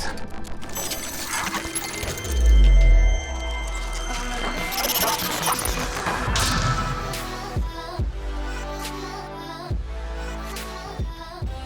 truth.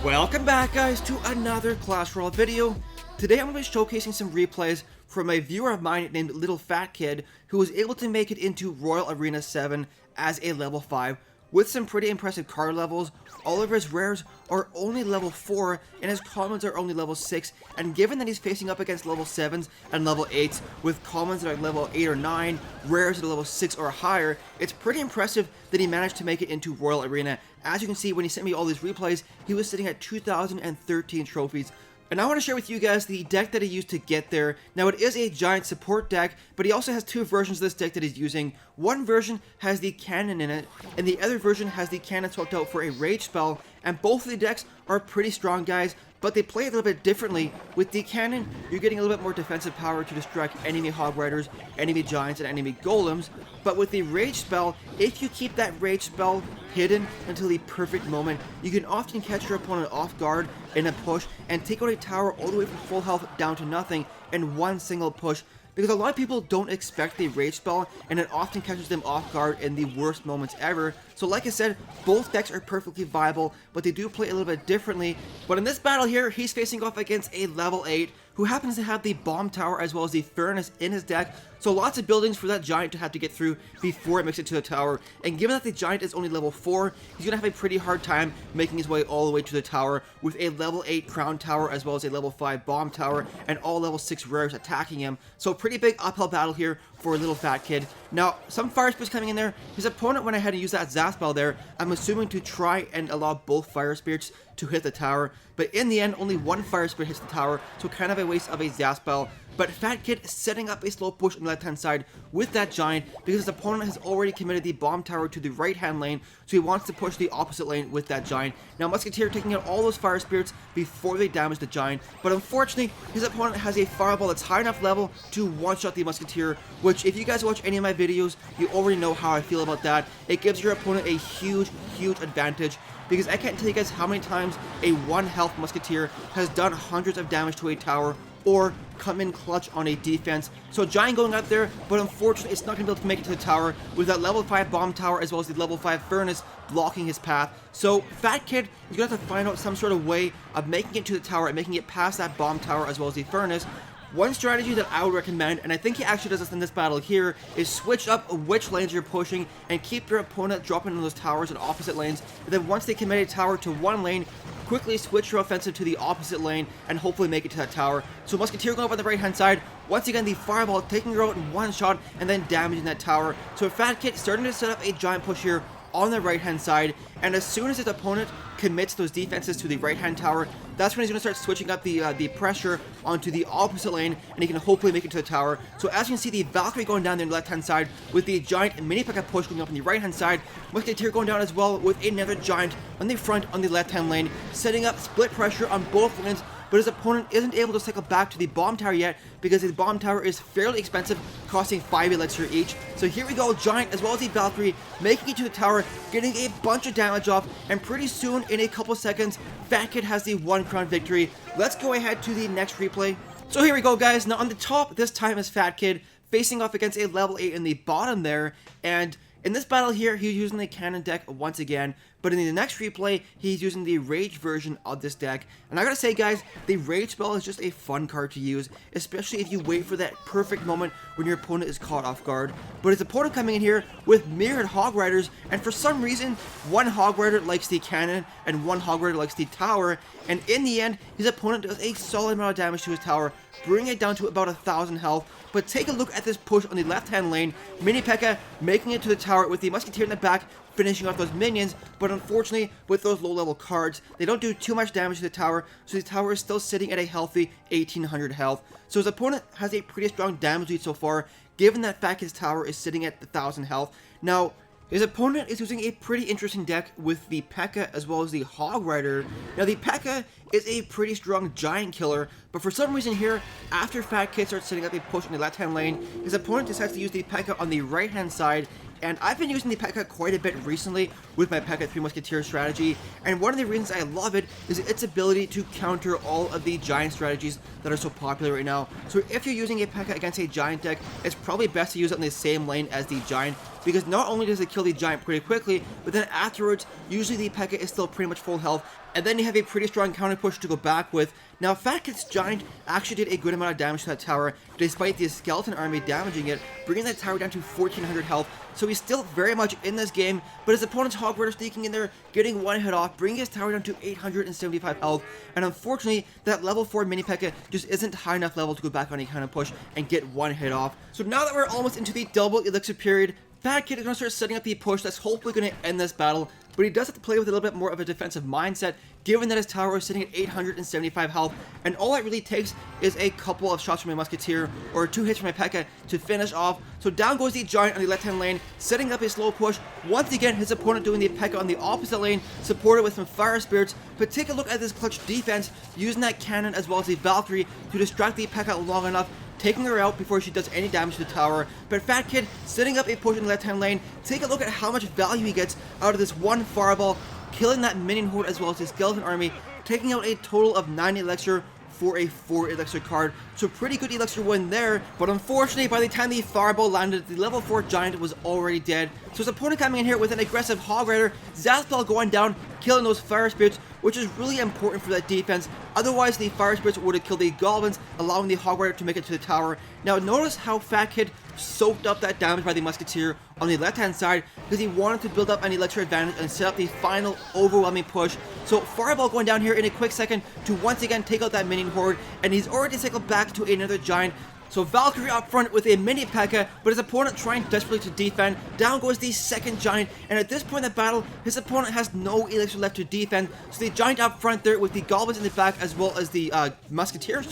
Welcome back, guys, to another Clash Royale video. Today I'm going to be showcasing some replays from a viewer of mine named Little Fat Kid, who was able to make it into Royal Arena 7 as a level 5 with some pretty impressive card levels. All of his rares are only level 4 and his commons are only level 6, and given that he's facing up against level 7s and level 8s with commons that are level 8 or 9, rares that are level 6 or higher, it's pretty impressive that he managed to make it into Royal Arena. As you can see, when he sent me all these replays, he was sitting at 2,013 trophies. And I want to share with you guys the deck that he used to get there. Now, it is a giant support deck, but he also has two versions of this deck that he's using. One version has the cannon in it, and the other version has the cannon swapped out for a rage spell. And both of the decks are pretty strong, guys, but they play a little bit differently. With the cannon, you're getting a little bit more defensive power to distract enemy hog riders, enemy giants, and enemy golems. But with the rage spell, if you keep that rage spell hidden until the perfect moment, you can often catch your opponent off guard in a push and take out a tower all the way from full health down to nothing in one single push. Because a lot of people don't expect the rage spell, and it often catches them off guard in the worst moments ever. So like I said, both decks are perfectly viable, but they do play a little bit differently. But in this battle here, he's facing off against a level 8 who happens to have the bomb tower as well as the furnace in his deck. So lots of buildings for that giant to have to get through before it makes it to the tower. And given that the giant is only level 4, he's going to have a pretty hard time making his way all the way to the tower with a level 8 crown tower as well as a level 5 bomb tower and all level 6 rares attacking him. So pretty big uphill battle here for a Little Fat Kid. Now, some fire spirits coming in there. His opponent went ahead and used that Zap spell there, I'm assuming to try and allow both fire spirits to hit the tower. But in the end, only one fire spirit hits the tower, so kind of a waste of a Zap spell. But Fat Kid is setting up a slow push on the left-hand side with that giant because his opponent has already committed the bomb tower to the right-hand lane, so he wants to push the opposite lane with that giant. Now, Musketeer taking out all those fire spirits before they damage the giant, but unfortunately, his opponent has a fireball that's high enough level to one-shot the Musketeer, which, if you guys watch any of my videos, you already know how I feel about that. It gives your opponent a huge, huge advantage, because I can't tell you guys how many times a 1-health Musketeer has done hundreds of damage to a tower or come in clutch on a defense. So giant going out there, but unfortunately it's not going to be able to make it to the tower with that level 5 bomb tower as well as the level 5 furnace blocking his path. So Fat Kid is going to have to find out some sort of way of making it to the tower and making it past that bomb tower as well as the furnace. One strategy that I would recommend, and I think he actually does this in this battle here, is switch up which lanes you're pushing and keep your opponent dropping in those towers in opposite lanes. And then once they commit a tower to one lane, quickly switch your offensive to the opposite lane and hopefully make it to that tower. So Musketeer going up on the right hand side, once again the fireball taking her out in one shot and then damaging that tower. So Fat Kid starting to set up a giant push here on the right hand side, and as soon as his opponent commits those defenses to the right hand tower, that's when he's going to start switching up the pressure onto the opposite lane, and he can hopefully make it to the tower. So as you can see, the Valkyrie going down there on the left hand side with the giant mini P.E.K.K.A push going up on the right hand side, Musketeer going down as well with another giant on the front on the left hand lane, setting up split pressure on both lanes. But his opponent isn't able to cycle back to the bomb tower yet because his bomb tower is fairly expensive, costing 5 elixir each. So here we go, Giant as well as the Valkyrie making it to the tower, getting a bunch of damage off, and pretty soon, in a couple seconds, Fat Kid has the 1 crown victory. Let's go ahead to the next replay. So here we go, guys. Now on the top, this time is Fat Kid facing off against a level 8 in the bottom there, and in this battle here, he's using the cannon deck once again, but in the next replay, he's using the rage version of this deck. And I gotta say, guys, the rage spell is just a fun card to use, especially if you wait for that perfect moment when your opponent is caught off guard. But his opponent coming in here with mirrored hog riders, and for some reason, one hog rider likes the cannon and one hog rider likes the tower, and in the end, his opponent does a solid amount of damage to his tower, bringing it down to about 1,000 health. But take a look at this push on the left-hand lane, Mini P.E.K.K.A making it to the tower with the Musketeer in the back, finishing off those minions, but unfortunately, with those low-level cards, they don't do too much damage to the tower, so the tower is still sitting at a healthy 1,800 health. So his opponent has a pretty strong damage lead so far, given that fact his tower is sitting at 1,000 health. Now, his opponent is using a pretty interesting deck with the P.E.K.K.A as well as the Hog Rider. Now, the P.E.K.K.A is a pretty strong giant killer, but for some reason here, after Fat Kid starts setting up a push in the left-hand lane, his opponent decides to use the P.E.K.K.A on the right-hand side, And I've been using the P.E.K.K.A quite a bit recently with my P.E.K.K.A 3 Musketeer strategy, and one of the reasons I love it is its ability to counter all of the giant strategies that are so popular right now. So if you're using a P.E.K.K.A against a giant deck, it's probably best to use it in the same lane as the giant, because not only does it kill the giant pretty quickly, but then afterwards, usually the P.E.K.K.A is still pretty much full health, and then you have a pretty strong counter push to go back with. Now, Fat Kid's giant actually did a good amount of damage to that tower, despite the skeleton army damaging it, bringing that tower down to 1400 health. So he's still very much in this game, but his opponent's Hog Rider sneaking in there, getting one hit off, bringing his tower down to 875 health, and unfortunately, that level 4 mini P.E.K.K.A just isn't high enough level to go back on a counter push and get one hit off. So now that we're almost into the double elixir period, Fat Kid is going to start setting up the push that's hopefully going to end this battle, but he does have to play with a little bit more of a defensive mindset, given that his tower is sitting at 875 health, and all it really takes is a couple of shots from my Musketeer, or 2 hits from my P.E.K.K.A to finish off. So down goes the Giant on the left-hand lane, setting up a slow push. Once again, his opponent doing the P.E.K.K.A on the opposite lane, supported with some Fire Spirits. But take a look at this clutch defense, using that cannon as well as the Valkyrie to distract the P.E.K.K.A long enough, taking her out before she does any damage to the tower. But Fat Kid setting up a push in the left-hand lane. Take a look at how much value he gets out of this one fireball, killing that minion horde as well as his skeleton army, taking out a total of 9 elixir for a 4 elixir card. So pretty good elixir win there, but unfortunately by the time the fireball landed, the level 4 giant was already dead. So his opponent coming in here with an aggressive Hog Rider, Zaspel going down, killing those Fire Spirits, which is really important for that defense. Otherwise, the Fire Spirits would have killed the Goblins, allowing the Hog Rider to make it to the tower. Now, notice how Fat Kid soaked up that damage by the Musketeer on the left-hand side, because he wanted to build up an elixir advantage and set up the final overwhelming push. So Fireball going down here in a quick second to once again take out that minion horde, and he's already cycled back to another giant. So Valkyrie up front with a mini P.E.K.K.A, but his opponent trying desperately to defend. Down goes the second giant, and at this point in the battle, his opponent has no elixir left to defend. So the giant up front there with the goblins in the back as well as the musketeer,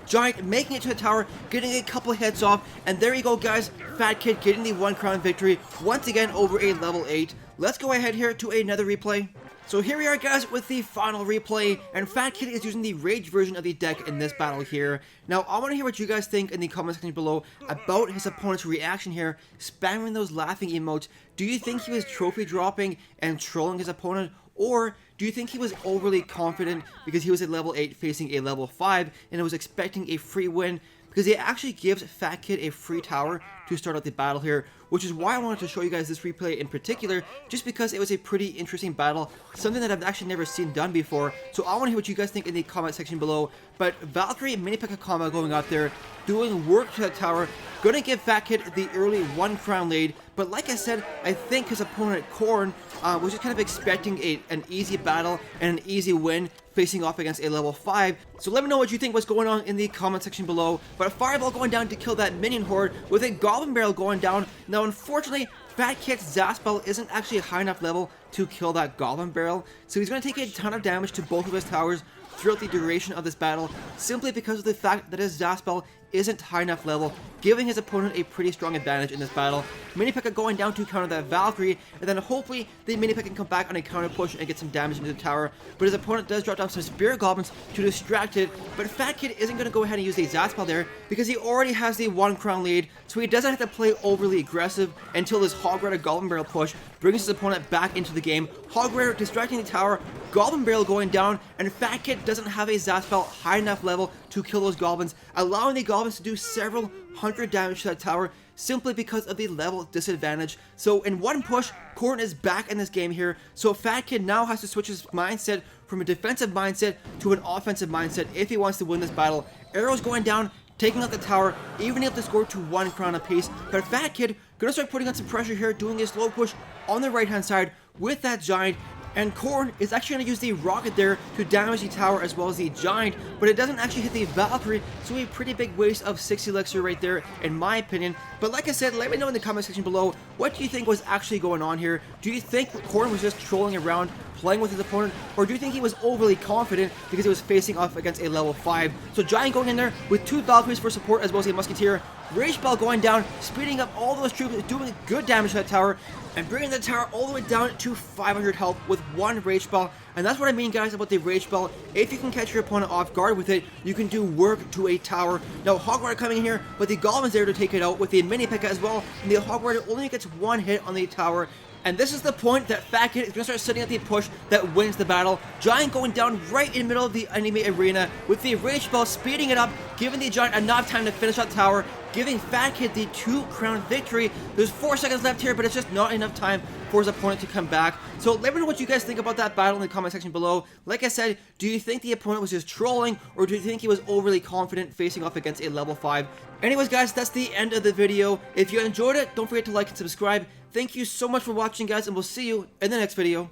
giant making it to the tower, getting a couple hits off, and there you go guys, Fat Kid getting the 1 crown victory, once again over a level 8. Let's go ahead here to another replay. So here we are guys with the final replay, and Fat Kid is using the Rage version of the deck in this battle here. Now I want to hear what you guys think in the comment section below about his opponent's reaction here, spamming those laughing emotes. Do you think he was trophy dropping and trolling his opponent, or do you think he was overly confident because he was at level 8 facing a level 5 and was expecting a free win? Because he actually gives Fat Kid a free tower to start out the battle here, which is why I wanted to show you guys this replay in particular, just because it was a pretty interesting battle, something that I've actually never seen done before. So I want to hear what you guys think in the comment section below. But Valkyrie mini P.E.K.K.A combo going out there, doing work to the tower, gonna give Fat Kid the early 1 crown lead. But like I said, I think his opponent Korn was just kind of expecting an easy battle and an easy win facing off against a level 5. So let me know what you think was going on in the comment section below. But a Fireball going down to kill that minion horde with a Goblin Barrel going down. Now unfortunately, Fat Kid's Zaspel isn't actually a high enough level to kill that Goblin Barrel, so he's going to take a ton of damage to both of his towers throughout the duration of this battle, simply because of the fact that his Zaspel isn't high enough level, giving his opponent a pretty strong advantage in this battle. Mini P.E.K.K.A going down to counter that Valkyrie, and then hopefully the Mini P.E.K.K.A can come back on a counter push and get some damage into the tower. But his opponent does drop down some Spirit Goblins to distract it, but Fat Kid isn't going to go ahead and use the Zaspel there, because he already has the 1 crown lead, so he doesn't have to play overly aggressive until this Hog Rider Goblin Barrel push brings his opponent back into the game. Hog Rider distracting the tower, Goblin Barrel going down, and Fat Kid doesn't have a Zaspel high enough level to kill those goblins, allowing the goblins to do several hundred damage to that tower simply because of the level disadvantage. So in one push, Korn is back in this game here, so Fat Kid now has to switch his mindset from a defensive mindset to an offensive mindset if he wants to win this battle. Arrows going down, taking out the tower, even able to score to 1 crown apiece. But Fat Kid gonna start putting on some pressure here, doing a slow push on the right hand side with that giant. And Korn is actually going to use the rocket there to damage the tower as well as the giant, but it doesn't actually hit the Valkyrie, so a pretty big waste of 6 elixir right there in my opinion. But like I said, let me know in the comment section below, what do you think was actually going on here? Do you think Korn was just trolling around playing with his opponent, or do you think he was overly confident because he was facing off against a level 5? So Giant going in there with 2 Valkyries for support as well as a Musketeer. Rage Bell going down, speeding up all those troops, doing good damage to that tower, and bringing the tower all the way down to 500 health with 1 Rage Bell. And that's what I mean, guys, about the Rage Bell. If you can catch your opponent off guard with it, you can do work to a tower. Now, Hog Rider coming in here, but the Goblin's there to take it out with the Mini P.E.K.K.A. as well, and the Hog Rider only gets 1 hit on the tower. And this is the point that Fat Kid is going to start setting up the push that wins the battle. Giant going down right in the middle of the enemy arena with the Rage Bell speeding it up, giving the Giant enough time to finish that tower, giving Fat Kid the 2-crown victory. There's 4 seconds left here, but it's just not enough time for his opponent to come back. So let me know what you guys think about that battle in the comment section below. Like I said, do you think the opponent was just trolling, or do you think he was overly confident facing off against a level 5? Anyways, guys, that's the end of the video. If you enjoyed it, don't forget to like and subscribe. Thank you so much for watching, guys, and we'll see you in the next video.